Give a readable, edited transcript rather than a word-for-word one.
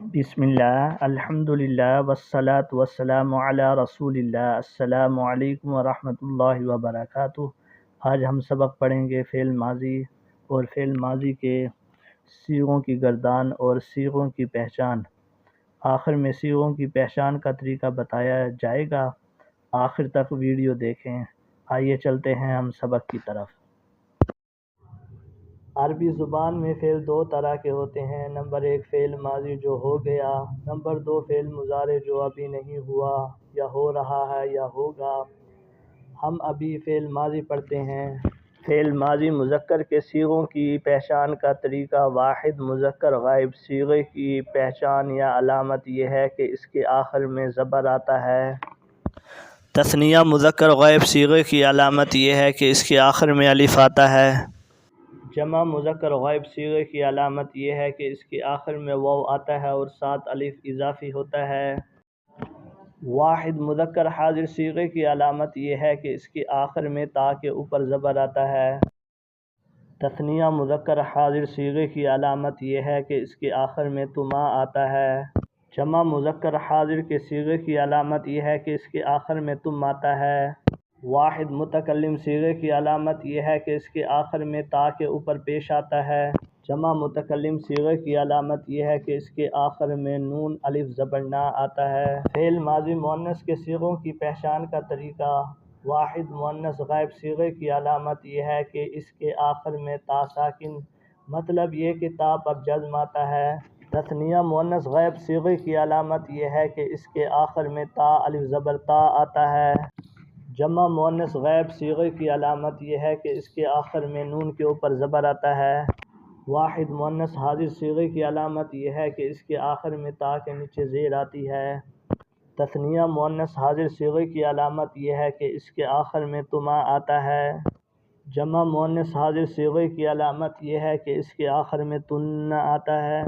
بسم اللہ الحمدللہ والصلاة والسلام علی رسول اللہ۔ السلام علیکم ورحمۃ اللہ وبرکاتہ۔ آج ہم سبق پڑھیں گے فعل ماضی اور فعل ماضی کے صیغوں کی گردان اور صیغوں کی پہچان۔ آخر میں صیغوں کی پہچان کا طریقہ بتایا جائے گا، آخر تک ویڈیو دیکھیں۔ آئیے چلتے ہیں ہم سبق کی طرف۔ عربی زبان میں فعل دو طرح کے ہوتے ہیں، نمبر 1 فعل ماضی جو ہو گیا، نمبر 2 فعل مضارع جو ابھی نہیں ہوا یا ہو رہا ہے یا ہوگا۔ ہم ابھی فعل ماضی پڑھتے ہیں۔ فعل ماضی مذکر کے صیغوں کی پہچان کا طریقہ: واحد مذکر غائب صیغے کی پہچان یا علامت یہ ہے کہ اس کے آخر میں زبر آتا ہے۔ تثنیہ مذکر غائب صیغے کی علامت یہ ہے کہ اس کے آخر میں الف آتا ہے۔ جمع مذکر غائب صیغے کی علامت یہ ہے کہ اس کے آخر میں واو آتا ہے اور ساتھ الف اضافی ہوتا ہے۔ واحد مذکر حاضر صیغے کی علامت یہ ہے کہ اس کے آخر میں تا کے اوپر زبر آتا ہے۔ تثنیہ مذکر حاضر صیغے کی علامت یہ ہے کہ اس کے آخر میں تما آتا ہے۔ جمع مذکر حاضر کے صیغے کی علامت یہ ہے کہ اس کے آخر میں تم آتا ہے۔ واحد متکلم صیغے کی علامت یہ ہے کہ اس کے آخر میں تا کے اوپر پیش آتا ہے۔ جمع متکلم صیغے کی علامت یہ ہے کہ اس کے آخر میں نون الف زبر نا آتا ہے۔ فعل ماضی مؤنث کے صیغوں کی پہچان کا طریقہ: واحد مؤنث غائب صیغے کی علامت یہ ہے کہ اس کے آخر میں تا ساکن، مطلب یہ کہ تا پر جزم آتا ہے۔ تثنیہ مؤنث غائب صیغے کی علامت یہ ہے کہ اس کے آخر میں تا الف زبر تا آتا ہے۔ جمع مؤنث غائب صیغے کی علامت یہ ہے کہ اس کے آخر میں نون کے اوپر زبر آتا ہے۔ واحد مؤنث حاضر صیغے کی علامت یہ ہے کہ اس کے آخر میں تا کے نیچے زیر آتی ہے۔ تثنیہ مؤنث حاضر صیغے کی علامت یہ ہے کہ اس کے آخر میں تما آتا ہے۔ جمع مؤنث حاضر صیغے کی علامت یہ ہے کہ اس کے آخر میں تن آتا ہے۔